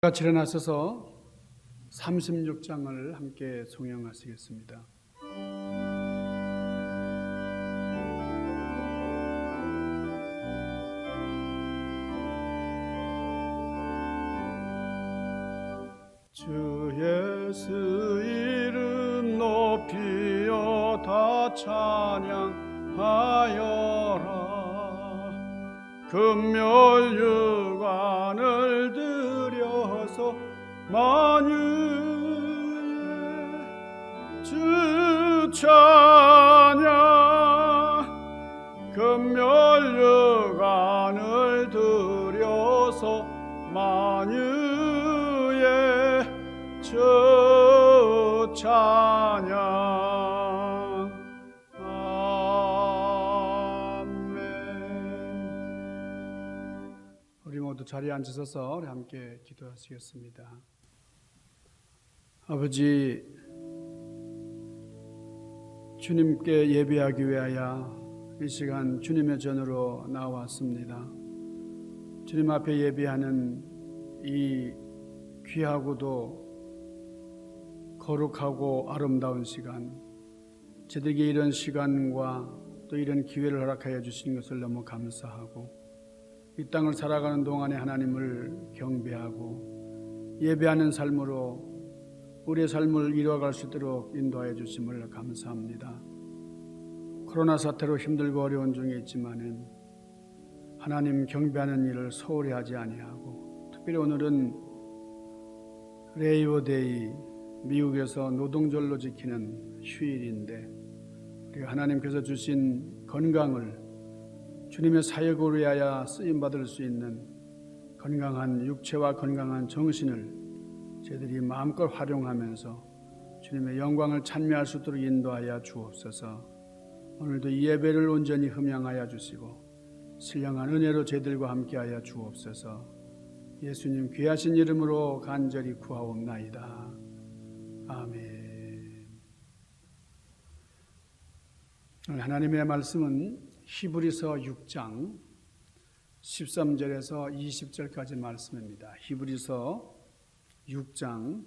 같이 일어나셔서 36장을 함께 송영하시겠습니다. 주 예수 이름 높이어 다 찬양하여라. 금멸유관을 들여서 만유의 주 찬양. 금멸유관을 들여서 만유의 주 찬양. 모두 자리에 앉으셔서 우리 함께 기도하시겠습니다. 아버지, 주님께 예배하기 위하여 이 시간 주님의 전으로 나왔습니다. 주님 앞에 예배하는 이 귀하고도 거룩하고 아름다운 시간, 저에게 이런 시간과 또 이런 기회를 허락하여 주신 것을 너무 감사하고, 이 땅을 살아가는 동안에 하나님을 경배하고 예배하는 삶으로 우리의 삶을 이루어갈 수 있도록 인도하여 주심을 감사합니다. 코로나 사태로 힘들고 어려운 중에 있지만은 하나님 경배하는 일을 소홀히 하지 아니하고, 특별히 오늘은 레이버데이, 미국에서 노동절로 지키는 휴일인데 우리가 하나님께서 주신 건강을 주님의 사역을 위하여 쓰임받을 수 있는 건강한 육체와 건강한 정신을 저희들이 마음껏 활용하면서 주님의 영광을 찬미할 수 있도록 인도하여 주옵소서. 오늘도 이 예배를 온전히 흠양하여 주시고 신령한 은혜로 저희들과 함께하여 주옵소서. 예수님 귀하신 이름으로 간절히 구하옵나이다. 아멘. 오늘 하나님의 말씀은 히브리서 6장 13절에서 20절까지 말씀입니다. 히브리서 6장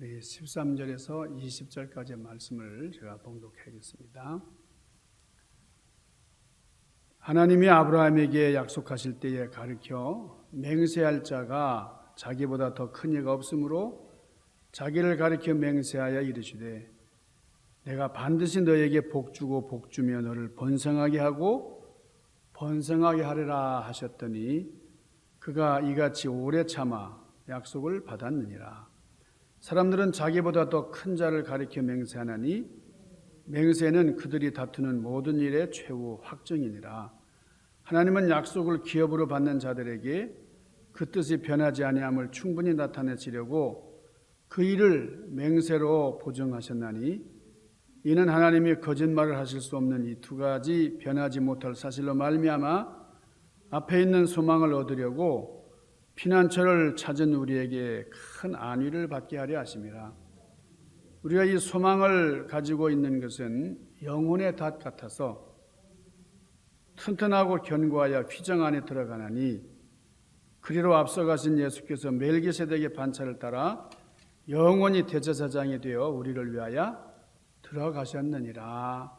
13절에서 20절까지 말씀을 제가 봉독하겠습니다. 하나님이 아브라함에게 약속하실 때에 가르쳐 맹세할 자가 자기보다 더 큰 이가 없으므로 자기를 가르쳐 맹세하여 이르시되 내가 반드시 너에게 복주고 복주며 너를 번성하게 하고 번성하게 하리라 하셨더니 그가 이같이 오래 참아 약속을 받았느니라. 사람들은 자기보다 더 큰 자를 가리켜 맹세하나니 맹세는 그들이 다투는 모든 일의 최후 확정이니라. 하나님은 약속을 기업으로 받는 자들에게 그 뜻이 변하지 아니함을 충분히 나타내시려고 그 일을 맹세로 보증하셨나니 이는 하나님이 거짓말을 하실 수 없는 이 두 가지 변하지 못할 사실로 말미암아 앞에 있는 소망을 얻으려고 피난처를 찾은 우리에게 큰 안위를 받게 하려 하심이라. 우리가 이 소망을 가지고 있는 것은 영혼의 닷 같아서 튼튼하고 견고하여 휘정 안에 들어가나니 그리로 앞서가신 예수께서 멜기세덱의 반차를 따라 영원히 대제사장이 되어 우리를 위하여 들어가셨느니라.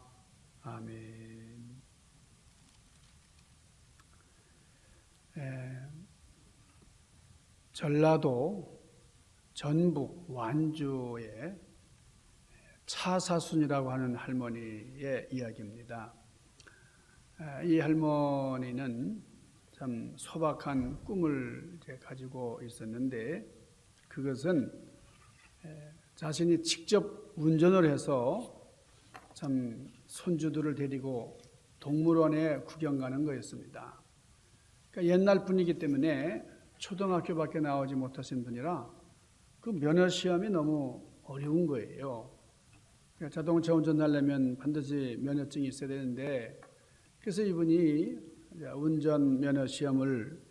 아멘. 전라도 전북 완주의 차사순이라고 하는 할머니의 이야기입니다. 이 할머니는 참 소박한 꿈을 가지고 있었는데 그것은 자신이 직접 운전을 해서 참 손주들을 데리고 동물원에 구경 가는 거였습니다. 그러니까 옛날 분이기 때문에 초등학교밖에 나오지 못하신 분이라 그 면허 시험이 너무 어려운 거예요. 그러니까 자동차 운전하려면 반드시 면허증이 있어야 되는데 그래서 이분이 운전 면허 시험을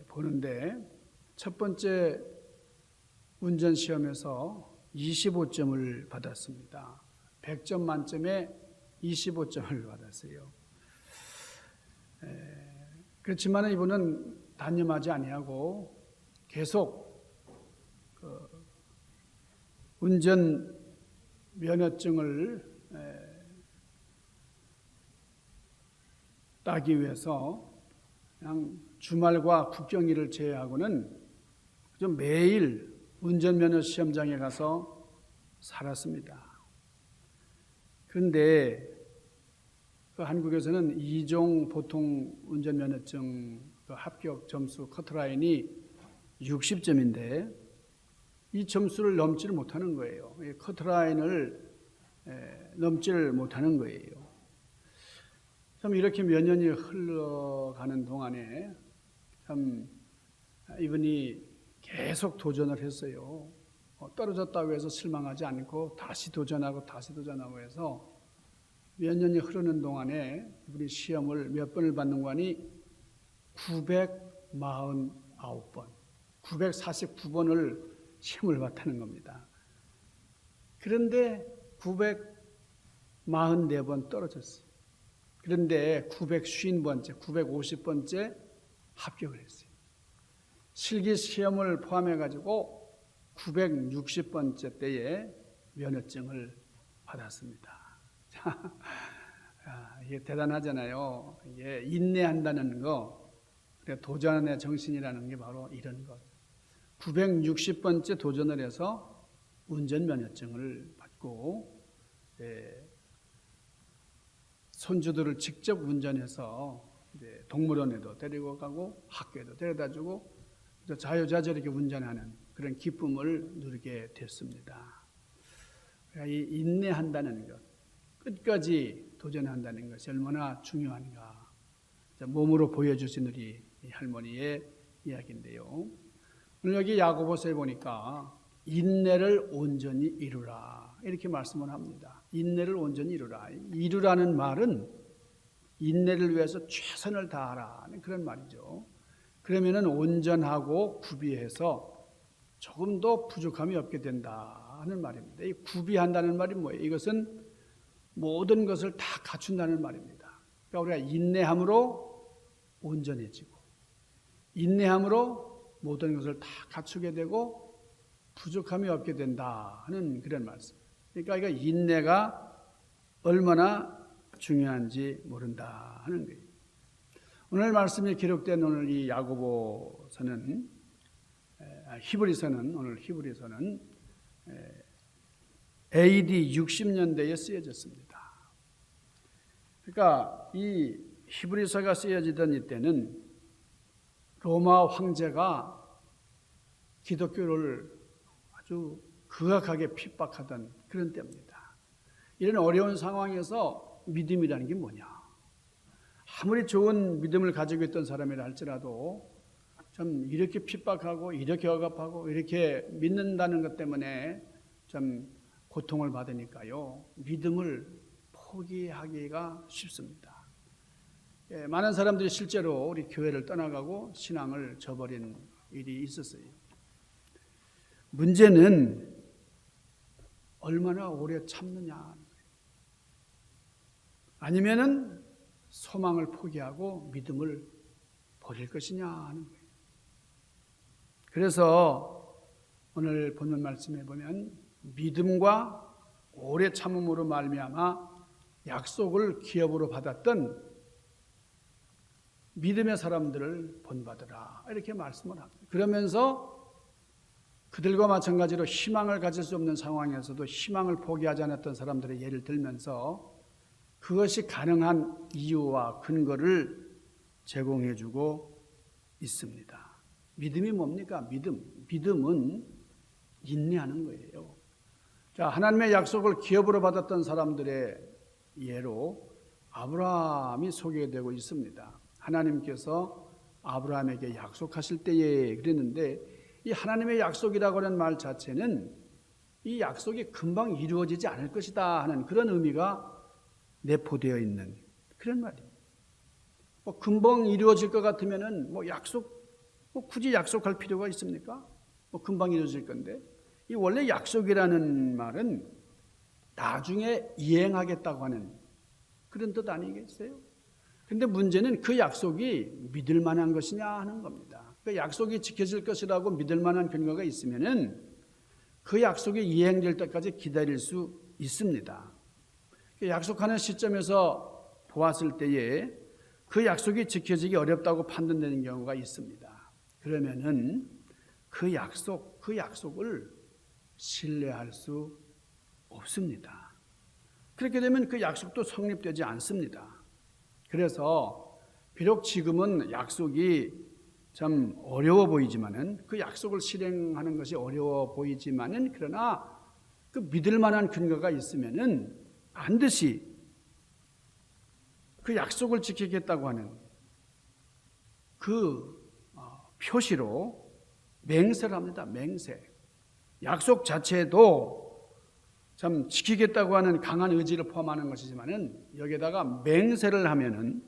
보는데 첫 번째 운전 시험에서 25점을 받았습니다. 100점 만점에 25점을 받았어요. 그렇지만 이분은 단념하지 아니하고 계속 운전 면허증을 따기 위해서 그냥 주말과 국경일을 제외하고는 좀 매일 운전면허 시험장에 가서 살았습니다. 그런데 한국에서는 2종 보통 운전면허증 합격 점수 커트라인이 60점인데 이 점수를 넘지를 못하는 거예요. 커트라인을 넘지를 못하는 거예요. 참 이렇게 몇 년이 흘러가는 동안에 참 이분이 계속 도전을 했어요. 떨어졌다고 해서 실망하지 않고 다시 도전하고 해서 몇 년이 흐르는 동안에 이분이 시험을 몇 번을 받는 거니 949번, 949번을 시험을 봤다는 겁니다. 그런데 944번 떨어졌어요. 그런데 950번째, 950번째 합격을 했어요. 실기 시험을 포함해가지고 960번째 때에 면허증을 받았습니다. 이게 대단하잖아요. 이게 인내한다는 거, 도전의 정신이라는 게 바로 이런 것. 960번째 도전을 해서 운전면허증을 받고 손주들을 직접 운전해서 동물원에도 데리고 가고 학교에도 데려다주고 자유자재로 이렇게 운전하는 그런 기쁨을 누리게 됐습니다. 이 인내한다는 것, 끝까지 도전한다는 것이 얼마나 중요한가 몸으로 보여주신 우리 할머니의 이야기인데요. 오늘 여기 야고보서에 보니까 인내를 온전히 이루라 이렇게 말씀을 합니다. 인내를 온전히 이루라. 이루라는 말은 인내를 위해서 최선을 다하라는 그런 말이죠. 그러면은 온전하고 구비해서 조금 더 부족함이 없게 된다 하는 말입니다. 이 구비한다는 말이 뭐예요? 이것은 모든 것을 다 갖춘다는 말입니다. 그러니까 우리가 인내함으로 온전해지고 인내함으로 모든 것을 다 갖추게 되고 부족함이 없게 된다 하는 그런 말씀. 그러니까 이거 인내가 얼마나 중요한지 모른다 하는 거예요. 오늘 말씀이 기록된 오늘 이 야고보서는 히브리서는 AD 60년대에 쓰여졌습니다. 그러니까 이 히브리서가 쓰여지던 이때는 로마 황제가 기독교를 아주 극악하게 핍박하던 그런 때입니다. 이런 어려운 상황에서 믿음이라는 게 뭐냐? 아무리 좋은 믿음을 가지고 있던 사람이라 할지라도 참 이렇게 핍박하고 이렇게 억압하고 이렇게 믿는다는 것 때문에 참 고통을 받으니까요. 믿음을 포기하기가 쉽습니다. 많은 사람들이 실제로 우리 교회를 떠나가고 신앙을 저버린 일이 있었어요. 문제는 얼마나 오래 참느냐, 아니면은 소망을 포기하고 믿음을 버릴 것이냐 하는 거예요. 그래서 오늘 본문 말씀에 보면 믿음과 오래 참음으로 말미암아 약속을 기업으로 받았던 믿음의 사람들을 본받으라 이렇게 말씀을 합니다. 그러면서 그들과 마찬가지로 희망을 가질 수 없는 상황에서도 희망을 포기하지 않았던 사람들의 예를 들면서 그것이 가능한 이유와 근거를 제공해주고 있습니다. 믿음이 뭡니까? 믿음은 인내하는 거예요. 자, 하나님의 약속을 기업으로 받았던 사람들의 예로 아브라함이 소개되고 있습니다. 하나님께서 아브라함에게 약속하실 때에 그랬는데 이 하나님의 약속이라고 하는 말 자체는 이 약속이 금방 이루어지지 않을 것이다 하는 그런 의미가 내포되어 있는 그런 말입니다. 금방 이루어질 것 같으면은 굳이 약속할 필요가 있습니까? 금방 이루어질 건데 이 원래 약속이라는 말은 나중에 이행하겠다고 하는 그런 뜻 아니겠어요? 그런데 문제는 그 약속이 믿을 만한 것이냐 하는 겁니다. 그 약속이 지켜질 것이라고 믿을 만한 근거가 있으면은 그 약속이 이행될 때까지 기다릴 수 있습니다. 약속하는 시점에서 보았을 때에 그 약속이 지켜지기 어렵다고 판단되는 경우가 있습니다. 그러면은 그 약속을 신뢰할 수 없습니다. 그렇게 되면 그 약속도 성립되지 않습니다. 그래서 비록 지금은 약속이 참 어려워 보이지만은 그 약속을 실행하는 것이 어려워 보이지만은 그러나 그 믿을 만한 근거가 있으면은 반드시 그 약속을 지키겠다고 하는 그 표시로 맹세를 합니다. 맹세. 약속 자체도 참 지키겠다고 하는 강한 의지를 포함하는 것이지만은 여기에다가 맹세를 하면은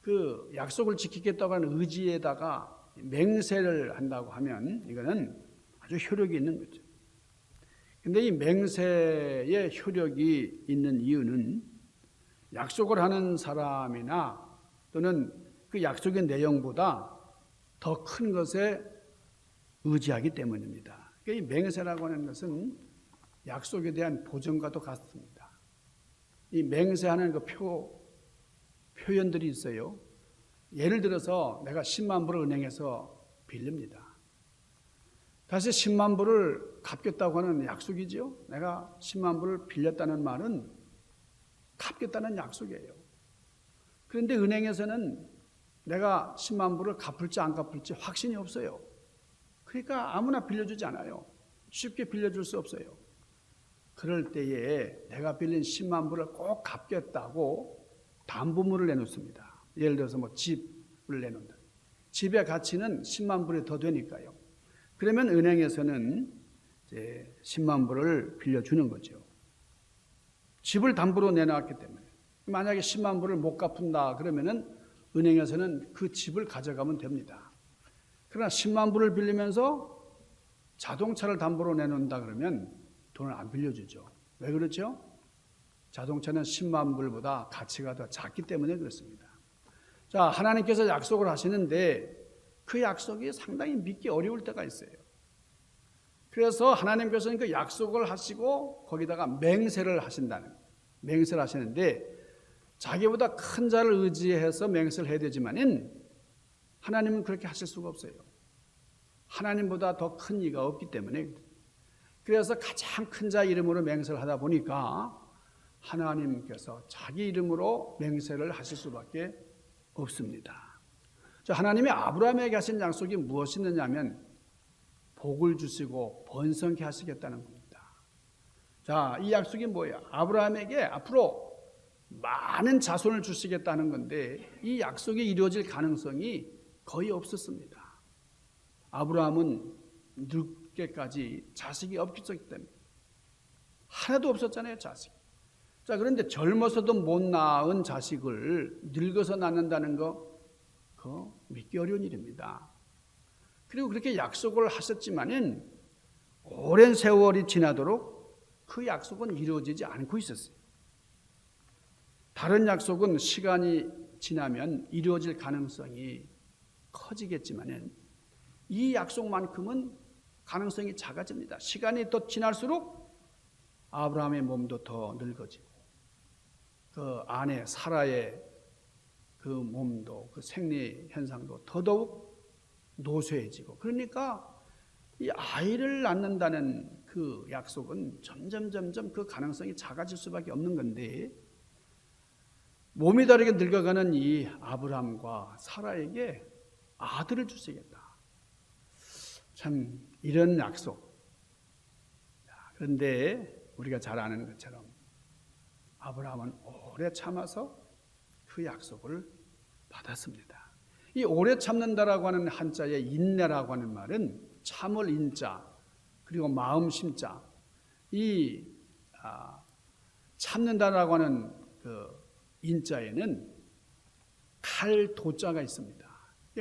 그 약속을 지키겠다고 하는 의지에다가 맹세를 한다고 하면 이거는 아주 효력이 있는 거죠. 근데 이 맹세의 효력이 있는 이유는 약속을 하는 사람이나 또는 그 약속의 내용보다 더 큰 것에 의지하기 때문입니다. 이 맹세라고 하는 것은 약속에 대한 보증과도 같습니다. 이 맹세하는 그 표현들이 있어요. 예를 들어서 내가 10만 불을 은행에서 빌립니다. 다시 10만 불을 갚겠다고 하는 약속이죠. 내가 10만 불을 빌렸다는 말은 갚겠다는 약속이에요. 그런데 은행에서는 내가 10만 불을 갚을지 안 갚을지 확신이 없어요. 그러니까 아무나 빌려주지 않아요. 쉽게 빌려줄 수 없어요. 그럴 때에 내가 빌린 10만 불을 꼭 갚겠다고 담보물을 내놓습니다. 예를 들어서 집을 내놓는다. 집의 가치는 10만 불이 더 되니까요. 그러면 은행에서는 이제 10만 불을 빌려주는 거죠. 집을 담보로 내놨기 때문에. 만약에 10만 불을 못 갚는다 그러면은 은행에서는 그 집을 가져가면 됩니다. 그러나 10만 불을 빌리면서 자동차를 담보로 내놓는다 그러면 돈을 안 빌려주죠. 왜 그렇죠? 자동차는 10만 불보다 가치가 더 작기 때문에 그렇습니다. 자, 하나님께서 약속을 하시는데 그 약속이 상당히 믿기 어려울 때가 있어요. 그래서 하나님께서는 그 약속을 하시고 거기다가 맹세를 하시는데 자기보다 큰 자를 의지해서 맹세를 해야 되지만은 하나님은 그렇게 하실 수가 없어요. 하나님보다 더 큰 이가 없기 때문에. 그래서 가장 큰 자 이름으로 맹세를 하다 보니까 하나님께서 자기 이름으로 맹세를 하실 수밖에 없습니다. 하나님이 아브라함에게 하신 약속이 무엇이냐면 복을 주시고 번성케 하시겠다는 겁니다. 자, 이 약속이 뭐예요? 아브라함에게 앞으로 많은 자손을 주시겠다는 건데 이 약속이 이루어질 가능성이 거의 없었습니다. 아브라함은 늙게까지 자식이 없었기 때문에 하나도 없었잖아요, 자식. 자, 그런데 젊어서도 못 낳은 자식을 늙어서 낳는다는 거 그거 믿기 어려운 일입니다. 그리고 그렇게 약속을 하셨지만은 오랜 세월이 지나도록 그 약속은 이루어지지 않고 있었어요. 다른 약속은 시간이 지나면 이루어질 가능성이 커지겠지만은 이 약속만큼은 가능성이 작아집니다. 시간이 더 지날수록 아브라함의 몸도 더 늙어지고 그 아내 사라의 그 몸도 그 생리 현상도 더더욱 노쇠해지고 그러니까 이 아이를 낳는다는 그 약속은 점점 그 가능성이 작아질 수밖에 없는 건데 몸이 다르게 늙어가는 이 아브라함과 사라에게 아들을 주시겠다. 참 이런 약속. 그런데 우리가 잘 아는 것처럼 아브라함은 오래 참아서 그 약속을 받았습니다. 이 오래 참는다라고 하는 한자의 인내라고 하는 말은 참을 인자 그리고 마음 심자 이 참는다라고 하는 그 인자에는 칼 도자가 있습니다.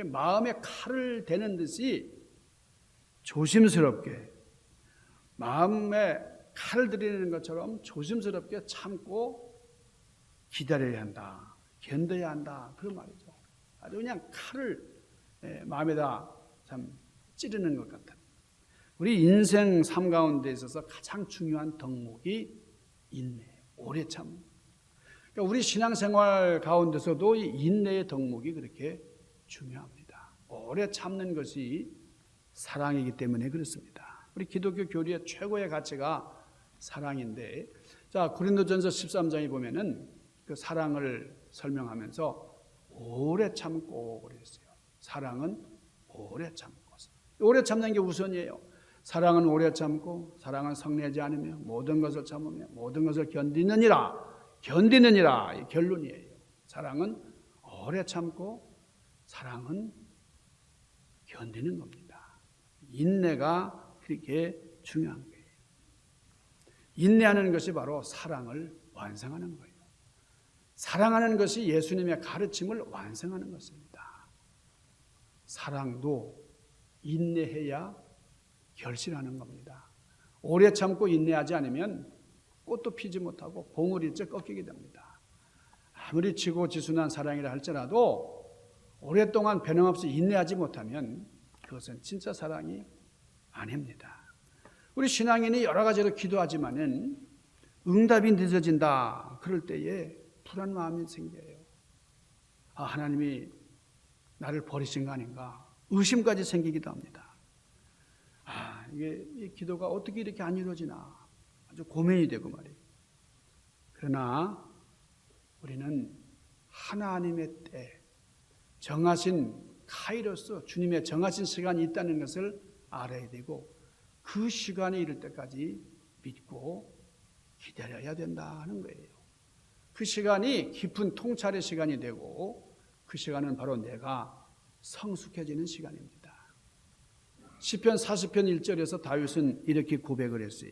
마음에 칼을 대는 듯이 조심스럽게 마음에 칼을 들이는 것처럼 조심스럽게 참고 기다려야 한다. 견뎌야 한다. 그런 말이죠. 아주 그냥 칼을 마음에다 참 찌르는 것 같아요. 우리 인생 삶 가운데 있어서 가장 중요한 덕목이 인내, 오래 참. 그러니까 우리 신앙생활 가운데서도 이 인내의 덕목이 그렇게 중요합니다. 오래 참는 것이 사랑이기 때문에 그렇습니다. 우리 기독교 교리의 최고의 가치가 사랑인데, 자 고린도전서 13장에 보면은 그 사랑을 설명하면서 오래 참고 그랬어요. 사랑은 오래 참고. 오래 참는 게 우선이에요. 사랑은 오래 참고, 사랑은 성내지 않으며, 모든 것을 참으며, 모든 것을 견디느니라. 이 결론이에요. 사랑은 오래 참고, 사랑은 견디는 겁니다. 인내가 그렇게 중요한 거예요. 인내하는 것이 바로 사랑을 완성하는 거예요. 사랑하는 것이 예수님의 가르침을 완성하는 것입니다. 사랑도 인내해야 결실하는 겁니다. 오래 참고 인내하지 않으면 꽃도 피지 못하고 봉우리 일찍 꺾이게 됩니다. 아무리 지고지순한 사랑이라 할지라도 오랫동안 변함없이 인내하지 못하면 그것은 진짜 사랑이 아닙니다. 우리 신앙인이 여러 가지로 기도하지만은 응답이 늦어진다. 그럴 때에 불안 마음이 생겨요. 아, 하나님이 나를 버리신 거 아닌가? 의심까지 생기기도 합니다. 아, 이 기도가 어떻게 이렇게 안 이루어지나? 아주 고민이 되고 말이에요. 그러나 우리는 하나님의 때, 정하신 카이로스, 주님의 정하신 시간이 있다는 것을 알아야 되고 그 시간이 이를 때까지 믿고 기다려야 된다는 거예요. 그 시간이 깊은 통찰의 시간이 되고 그 시간은 바로 내가 성숙해지는 시간입니다. 시편 40편 1절에서 다윗은 이렇게 고백을 했어요.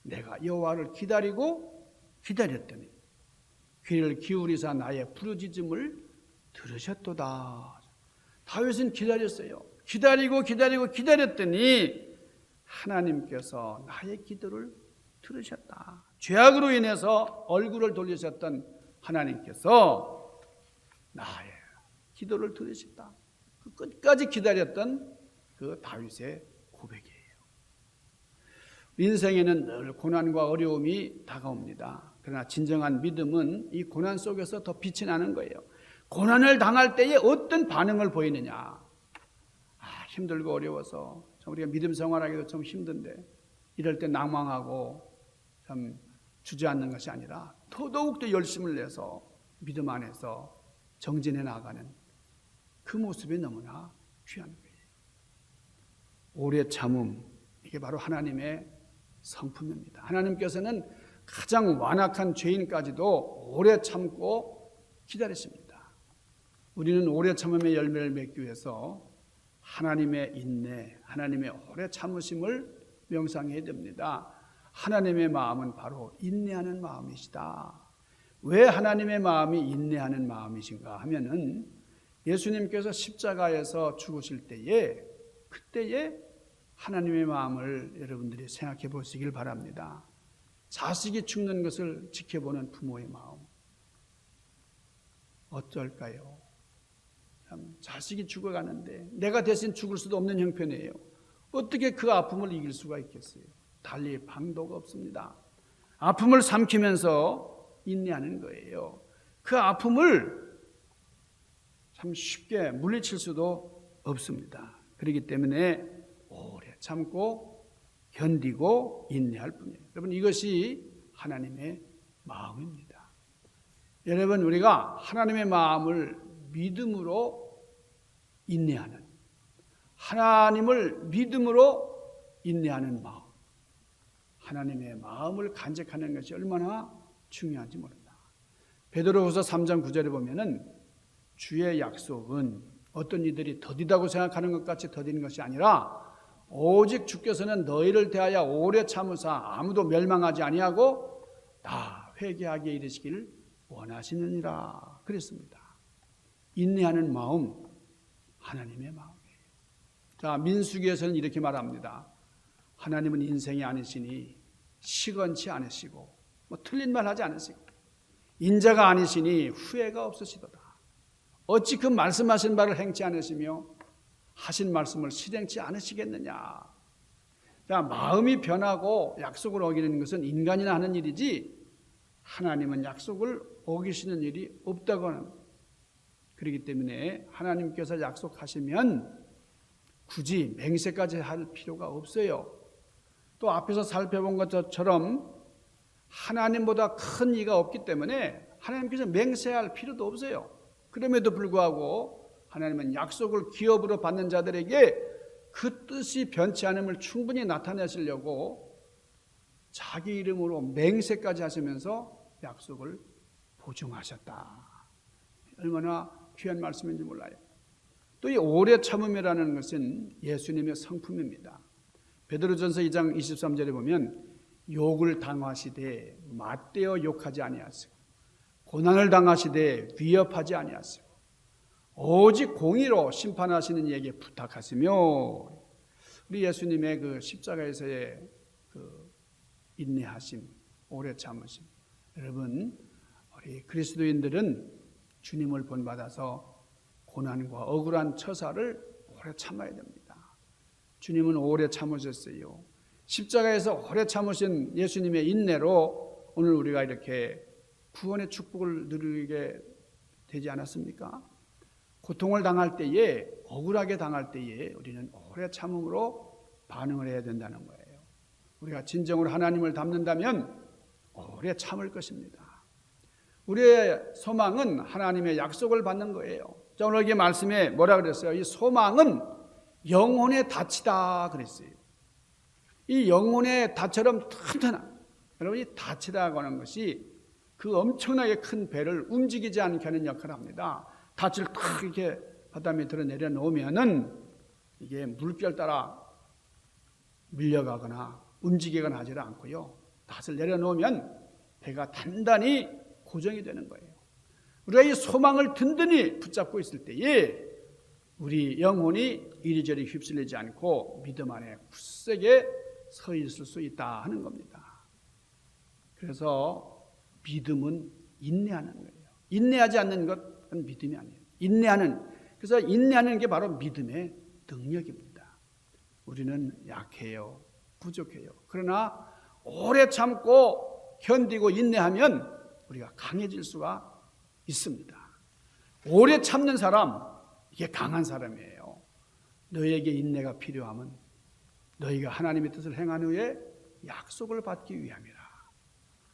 내가 여호와를 기다렸더니 귀를 기울이사 나의 부르짖음을 들으셨도다. 다윗은 기다렸어요. 기다렸더니 하나님께서 나의 기도를 들으셨다. 죄악으로 인해서 얼굴을 돌리셨던 하나님께서 나의 기도를 들으셨다. 그 끝까지 기다렸던 그 다윗의 고백이에요. 인생에는 늘 고난과 어려움이 다가옵니다. 그러나 진정한 믿음은 이 고난 속에서 더 빛이 나는 거예요. 고난을 당할 때에 어떤 반응을 보이느냐. 힘들고 어려워서 우리가 믿음 생활하기도 좀 힘든데 이럴 때 낭망하고 참 주저앉는 것이 아니라 더더욱더 열심을 내서 믿음 안에서 정진해 나가는 그 모습이 너무나 귀한 거예요. 오래 참음, 이게 바로 하나님의 성품입니다. 하나님께서는 가장 완악한 죄인까지도 오래 참고 기다리십니다. 우리는 오래 참음의 열매를 맺기 위해서 하나님의 인내, 하나님의 오래 참으심을 명상해야 됩니다. 하나님의 마음은 바로 인내하는 마음이시다. 왜 하나님의 마음이 인내하는 마음이신가 하면은 예수님께서 십자가에서 죽으실 때에 그때에 하나님의 마음을 여러분들이 생각해 보시길 바랍니다. 자식이 죽는 것을 지켜보는 부모의 마음 어떨까요? 참 자식이 죽어가는데 내가 대신 죽을 수도 없는 형편이에요. 어떻게 그 아픔을 이길 수가 있겠어요? 달리 방도가 없습니다. 아픔을 삼키면서 인내하는 거예요. 그 아픔을 참 쉽게 물리칠 수도 없습니다. 그렇기 때문에 오래 참고 견디고 인내할 뿐이에요. 여러분, 이것이 하나님의 마음입니다. 여러분, 우리가 하나님의 마음을 믿음으로 인내하는, 하나님을 믿음으로 인내하는 마음, 하나님의 마음을 간직하는 것이 얼마나 중요한지 모른다. 베드로후서 3장 9절에 보면은 주의 약속은 어떤 이들이 더디다고 생각하는 것 같이 더디는 것이 아니라 오직 주께서는 너희를 대하여 오래 참으사 아무도 멸망하지 아니하고 다 회개하게 이르시기를 원하시느니라 그랬습니다. 인내하는 마음, 하나님의 마음이에요. 자, 민수기에서는 이렇게 말합니다. 하나님은 인생이 아니시니 시건치 않으시고 틀린 말 하지 않으시고 인자가 아니시니 후회가 없으시도다. 어찌 그 말씀하신 바를 행치 않으시며 하신 말씀을 실행치 않으시겠느냐. 자, 마음이 변하고 약속을 어기는 것은 인간이나 하는 일이지 하나님은 약속을 어기시는 일이 없다고 하는 거예요. 그렇기 때문에 하나님께서 약속하시면 굳이 맹세까지 할 필요가 없어요. 또 앞에서 살펴본 것처럼 하나님보다 큰 이가 없기 때문에 하나님께서 맹세할 필요도 없어요. 그럼에도 불구하고 하나님은 약속을 기업으로 받는 자들에게 그 뜻이 변치 않음을 충분히 나타내시려고 자기 이름으로 맹세까지 하시면서 약속을 보증하셨다. 얼마나 귀한 말씀인지 몰라요. 또 이 오래 참음이라는 것은 예수님의 성품입니다. 베드로전서 2장 23절에 보면 욕을 당하시되 맞대어 욕하지 아니하시고 고난을 당하시되 위협하지 아니하시고 오직 공의로 심판하시는 이에게 부탁하시며, 우리 예수님의 그 십자가에서의 그 인내하심, 오래 참으심. 여러분, 우리 그리스도인들은 주님을 본받아서 고난과 억울한 처사를 오래 참아야 됩니다. 주님은 오래 참으셨어요. 십자가에서 오래 참으신 예수님의 인내로 오늘 우리가 이렇게 구원의 축복을 누리게 되지 않았습니까? 고통을 당할 때에, 억울하게 당할 때에 우리는 오래 참음으로 반응을 해야 된다는 거예요. 우리가 진정으로 하나님을 닮는다면 오래 참을 것입니다. 우리의 소망은 하나님의 약속을 받는 거예요. 자, 오늘 이 말씀에 뭐라 그랬어요? 이 소망은 영혼의 닻이다 그랬어요. 이 영혼의 닻처럼 튼튼한, 여러분, 이 닻이라고 하는 것이 그 엄청나게 큰 배를 움직이지 않게 하는 역할을 합니다. 닻을 탁 이렇게 바다 밑으로 내려놓으면은 이게 물결 따라 밀려가거나 움직이거나 하지 않고요. 닻을 내려놓으면 배가 단단히 고정이 되는 거예요. 우리가 이 소망을 든든히 붙잡고 있을 때에 우리 영혼이 이리저리 휩쓸리지 않고 믿음 안에 굳세게 서 있을 수 있다 하는 겁니다. 그래서 믿음은 인내하는 거예요. 인내하지 않는 것은 믿음이 아니에요. 그래서 인내하는 게 바로 믿음의 능력입니다. 우리는 약해요. 부족해요. 그러나 오래 참고 견디고 인내하면 우리가 강해질 수가 있습니다. 오래 참는 사람, 이게 강한 사람이에요. 너희에게 인내가 필요하면 너희가 하나님의 뜻을 행한 후에 약속을 받기 위함이라.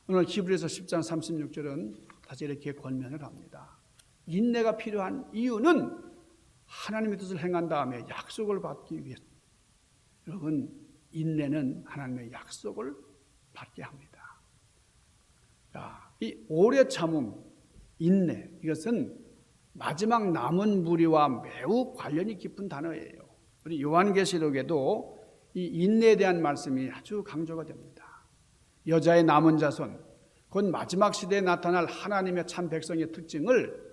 오늘 히브리서 10장 36절은 다시 이렇게 권면을 합니다. 인내가 필요한 이유는 하나님의 뜻을 행한 다음에 약속을 받기 위해. 여러분, 인내는 하나님의 약속을 받게 합니다. 자, 이 오래 참음, 인내, 이것은 마지막 남은 무리와 매우 관련이 깊은 단어예요. 우리 요한계시록에도 이 인내에 대한 말씀이 아주 강조가 됩니다. 여자의 남은 자손, 곧 마지막 시대에 나타날 하나님의 참 백성의 특징을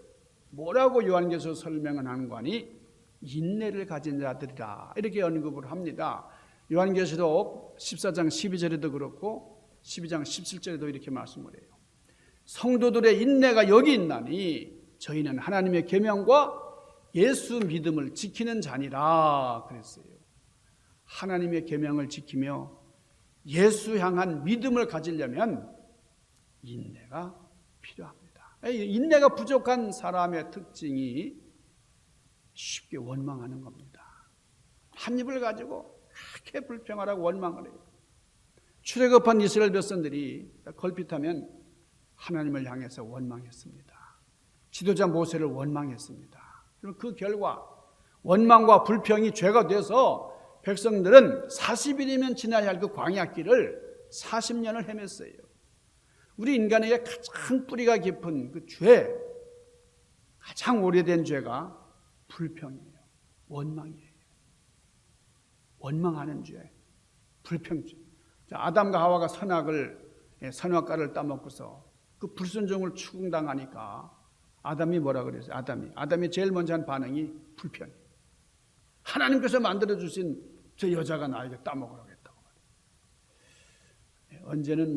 뭐라고 요한계시록 설명을 하는 거니? 인내를 가진 자들이라, 이렇게 언급을 합니다. 요한계시록 14장 12절에도 그렇고 12장 17절에도 이렇게 말씀을 해요. 성도들의 인내가 여기 있나니 저희는 하나님의 계명과 예수 믿음을 지키는 자니라 그랬어요. 하나님의 계명을 지키며 예수 향한 믿음을 가지려면 인내가 필요합니다. 인내가 부족한 사람의 특징이 쉽게 원망하는 겁니다. 한 입을 가지고 그렇게 불평하라고 원망을 해요. 출애굽한 이스라엘 백성들이 걸핏하면 하나님을 향해서 원망했습니다. 지도자 모세를 원망했습니다. 그럼 그 결과 원망과 불평이 죄가 돼서 백성들은 40일이면 지나야 할 그 광야길을 40년을 헤맸어요. 우리 인간에게 가장 뿌리가 깊은 그 죄, 가장 오래된 죄가 불평이에요. 원망이에요. 원망하는 죄, 불평죄. 아담과 하와가 선악과를 따먹고서 그 불순종을 추궁당하니까 아담이 뭐라 그랬어요? 아담이 제일 먼저 한 반응이 불평이에요. 하나님께서 만들어주신 저 여자가 나에게 따먹으라고 했다고 말이에요. 언제는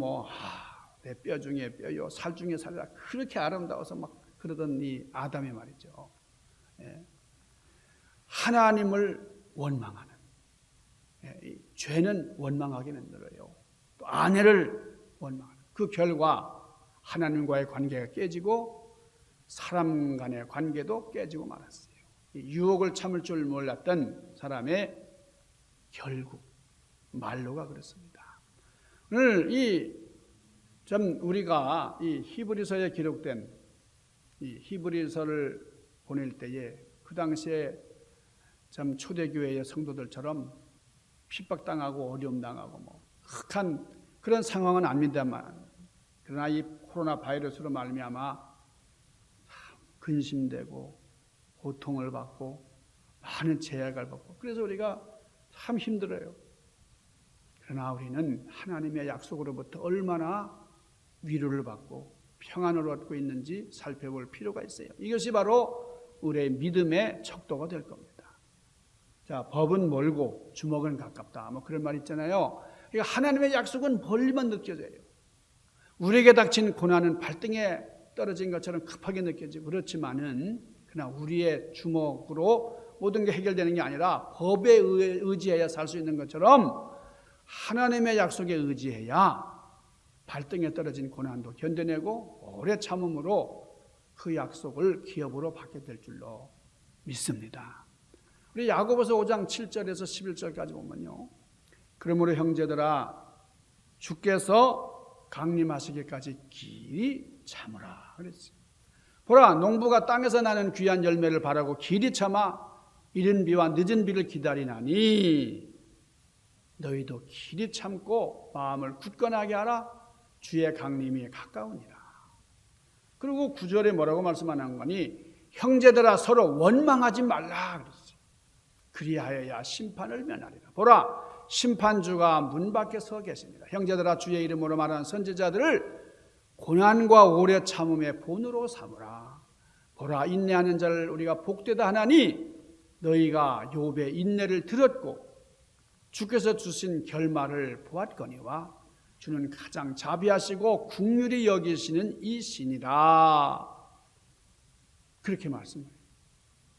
내 뼈 중에 뼈요, 살 중에 살이라 그렇게 아름다워서 막 그러던 이 아담이 말이죠. 하나님을 원망하는, 죄는 원망하게 만들어요. 또 아내를 원망하는, 그 결과 하나님과의 관계가 깨지고 사람 간의 관계도 깨지고 말았어요. 유혹을 참을 줄 몰랐던 사람의 결국 말로가 그렇습니다. 오늘 우리가 이 히브리서에 기록된 이 히브리서를 보낼 때에 그 당시에 참 초대교회의 성도들처럼 핍박당하고 어려움 당하고 흑한 그런 상황은 아닙니다만, 그러나 이 코로나 바이러스로 말미암아 근심되고 고통을 받고 많은 제약을 받고, 그래서 우리가 참 힘들어요. 그러나 우리는 하나님의 약속으로부터 얼마나 위로를 받고 평안을 얻고 있는지 살펴볼 필요가 있어요. 이것이 바로 우리의 믿음의 척도가 될 겁니다. 자, 법은 멀고 주먹은 가깝다, 그런 말 있잖아요. 그러니까 하나님의 약속은 멀리만 느껴져요. 우리에게 닥친 고난은 발등에 떨어진 것처럼 급하게 느껴지고 그렇지만은, 그러나 우리의 주먹으로 모든 게 해결되는 게 아니라 법에 의지해야 살 수 있는 것처럼 하나님의 약속에 의지해야 발등에 떨어진 고난도 견뎌내고 오래 참음으로 그 약속을 기업으로 받게 될 줄로 믿습니다. 우리 야고보서 5장 7절에서 11절까지 보면요, 그러므로 형제들아 주께서 강림하시기까지 길이 참으라 그랬어요. 보라, 농부가 땅에서 나는 귀한 열매를 바라고 길이 참아 이른 비와 늦은 비를 기다리나니 너희도 길이 참고 마음을 굳건하게 하라. 주의 강림이 가까우니라. 그리고 9절에 뭐라고 말씀하는 거니, 형제들아 서로 원망하지 말라 그랬어요. 그리하여야 심판을 면하리라. 보라, 심판주가 문 밖에 서 계십니다. 형제들아 주의 이름으로 말하는 선지자들을 고난과 오래 참음의 본으로 삼으라. 보라, 인내하는 자를 우리가 복되다 하나니 너희가 욥의 인내를 들었고 주께서 주신 결말을 보았거니와 주는 가장 자비하시고 긍휼히 여기시는 이시니라. 그렇게 말씀해요.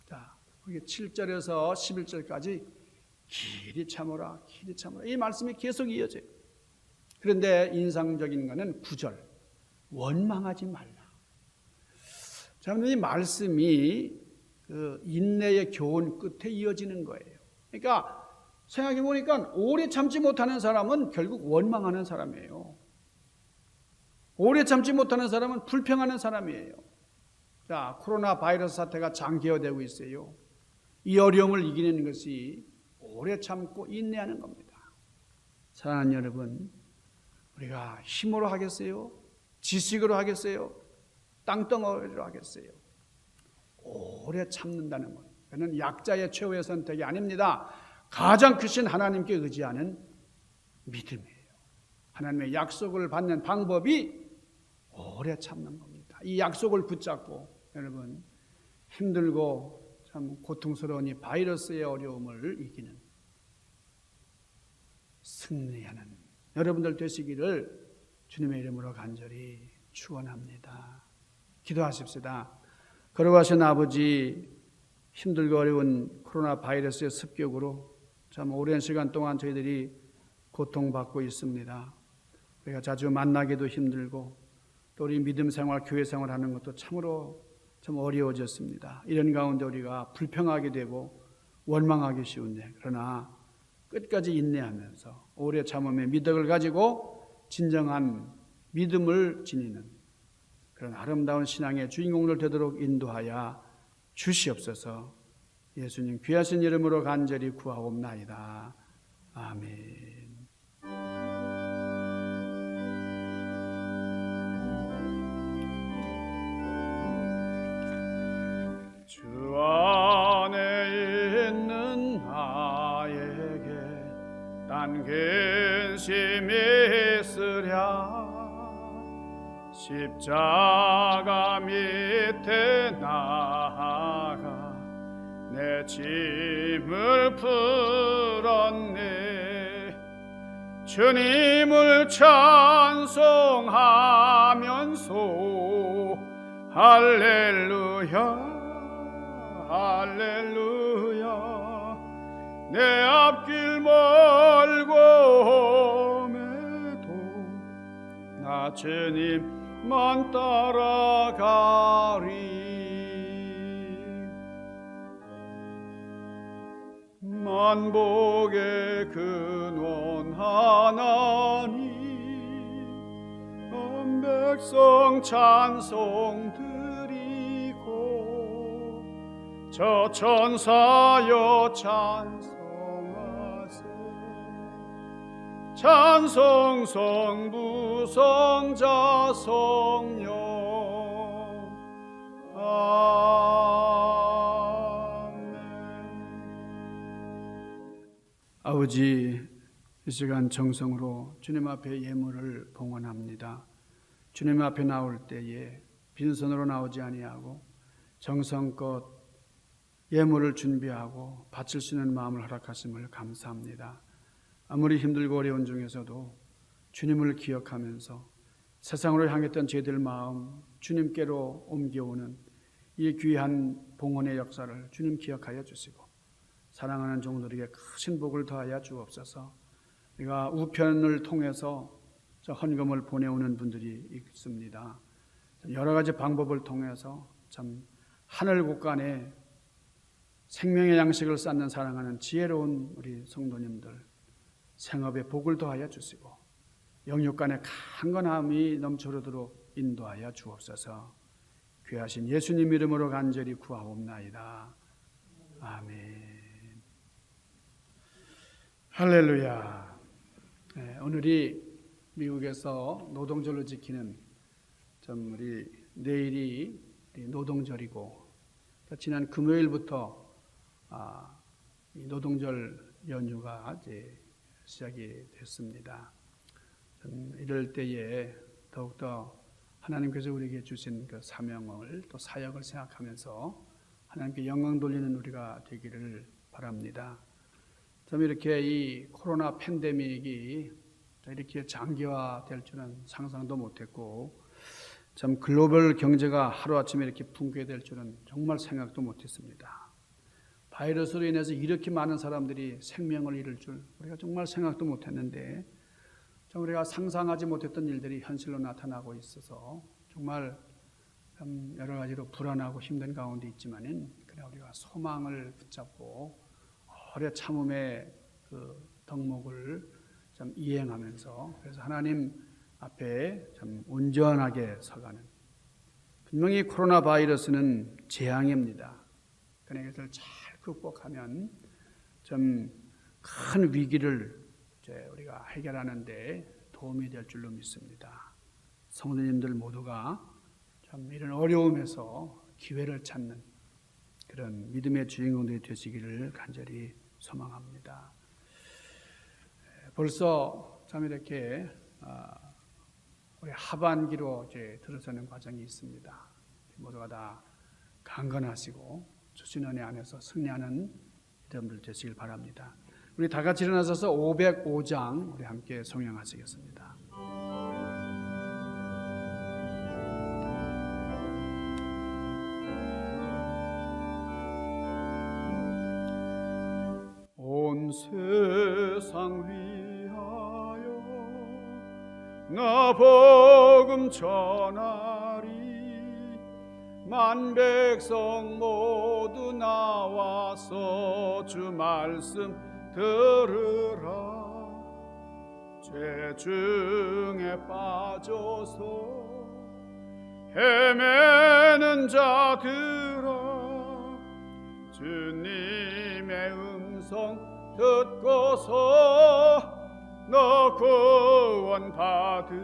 자, 거기 7절에서 11절까지 길이 참으라, 길이 참으라, 이 말씀이 계속 이어져요. 그런데 인상적인 것은 9절, 원망하지 말라. 자, 이 말씀이 그 인내의 교훈 끝에 이어지는 거예요. 그러니까 생각해 보니까 오래 참지 못하는 사람은 결국 원망하는 사람이에요. 오래 참지 못하는 사람은 불평하는 사람이에요. 자, 코로나 바이러스 사태가 장기화되고 있어요. 이 어려움을 이기는 것이 오래 참고 인내하는 겁니다. 사랑하는 여러분, 우리가 힘으로 하겠어요? 지식으로 하겠어요? 땅덩어리로 하겠어요? 오래 참는다는 것, 그는 약자의 최후의 선택이 아닙니다. 가장 크신 하나님께 의지하는 믿음이에요. 하나님의 약속을 받는 방법이 오래 참는 겁니다. 이 약속을 붙잡고 여러분, 힘들고 참 고통스러운 이 바이러스의 어려움을 이기는, 승리하는 여러분들 되시기를 주님의 이름으로 간절히 축원합니다. 기도하십시다. 거룩하신 아버지, 힘들고 어려운 코로나 바이러스의 습격으로 참 오랜 시간 동안 저희들이 고통받고 있습니다. 우리가 자주 만나기도 힘들고 또 우리 믿음 생활, 교회 생활하는 것도 참으로 참 어려워졌습니다. 이런 가운데 우리가 불평하게 되고 원망하기 쉬운데, 그러나 끝까지 인내하면서 오래 참음의 미덕을 가지고 진정한 믿음을 지니는 그런 아름다운 신앙의 주인공들 되도록 인도하여 주시옵소서. 예수님 귀하신 이름으로 간절히 구하옵나이다. 아멘. 주 안에 있는 나에게 난 근심이 있으랴. 십자가 밑에 나아가 내 짐을 풀었네. 주님을 찬송하면서 할렐루야 할렐루야. 내 앞길 멀고 험해도 나 주님만 따라가리. 만복의 근원 하나님, 온 백성 찬송 드리고 저 천사여 찬송하세. 찬송 성부 성자 성령 아버지, 이 시간 정성으로 주님 앞에 예물을 봉헌합니다. 주님 앞에 나올 때에 빈손으로 나오지 아니하고 정성껏 예물을 준비하고 바칠 수 있는 마음을 허락하심을 감사합니다. 아무리 힘들고 어려운 중에서도 주님을 기억하면서 세상으로 향했던 저희들 마음 주님께로 옮겨오는 이 귀한 봉헌의 역사를 주님 기억하여 주시고 사랑하는 종들에게 크신 복을 더하여 주옵소서. 우리가 우편을 통해서 저 헌금을 보내오는 분들이 있습니다. 여러 가지 방법을 통해서 참 하늘 곳간에 생명의 양식을 쌓는 사랑하는 지혜로운 우리 성도님들 생업에 복을 더하여 주시고 영육간에 강건함이 넘쳐흐르도록 인도하여 주옵소서. 귀하신 예수님 이름으로 간절히 구하옵나이다. 아멘. 할렐루야. 네, 오늘이 미국에서 노동절로 지키는 우리 내일이 노동절이고 지난 금요일부터 이 노동절 연휴가 이제 시작이 됐습니다. 이럴 때에 더욱더 하나님께서 우리에게 주신 그 사명을 또 사역을 생각하면서 하나님께 영광 돌리는 우리가 되기를 바랍니다. 참 이렇게 이 코로나 팬데믹이 이렇게 장기화될 줄은 상상도 못했고 참 글로벌 경제가 하루아침에 이렇게 붕괴될 줄은 정말 생각도 못했습니다. 바이러스로 인해서 이렇게 많은 사람들이 생명을 잃을 줄 우리가 정말 생각도 못했는데 참 우리가 상상하지 못했던 일들이 현실로 나타나고 있어서 정말 참 여러 가지로 불안하고 힘든 가운데 있지만은 그래 우리가 소망을 붙잡고 오래 참음의 그 덕목을 참 이행하면서 그래서 하나님 앞에 참 온전하게 서가는 분명히 코로나 바이러스는 재앙입니다. 그러나 이것을 잘 극복하면 좀 큰 위기를 이제 우리가 해결하는 데 도움이 될 줄로 믿습니다. 성도님들 모두가 참 이런 어려움에서 기회를 찾는 그런 믿음의 주인공들이 되시기를 간절히 소망합니다. 벌써 참 이렇게 우리 하반기로 이제 들어서는 과정이 있습니다. 모두가 다 강건하시고 주신 은혜 안에서 승리하는 여러분들 되시길 바랍니다. 우리 다 같이 일어나셔서 505장 우리 함께 송영하시겠습니다. 온 세상 위하여 나 복음 전하리. 만 백성 모두 나와서 주 말씀 들으라. 죄 중에 빠져서 헤매는 자들아, 주님의 음성 듣고서 너 구원 받으라.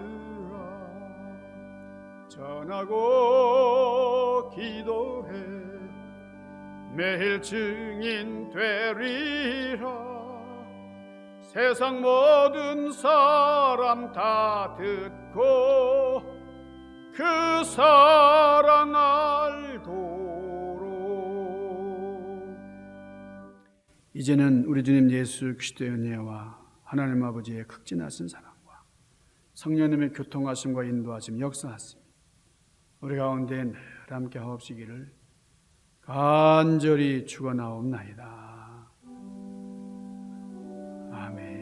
전하고 기도해 매일 증인 되리라. 세상 모든 사람 다 듣고 그 사랑 알도록. 이제는 우리 주님 예수 그리스도의 은혜와 하나님 아버지의 극진하신 사랑과 성령님의 교통하심과 인도하심, 역사하심 우리 가운데 늘 함께 하옵시기를 간절히 축원하옵나이다. 아멘.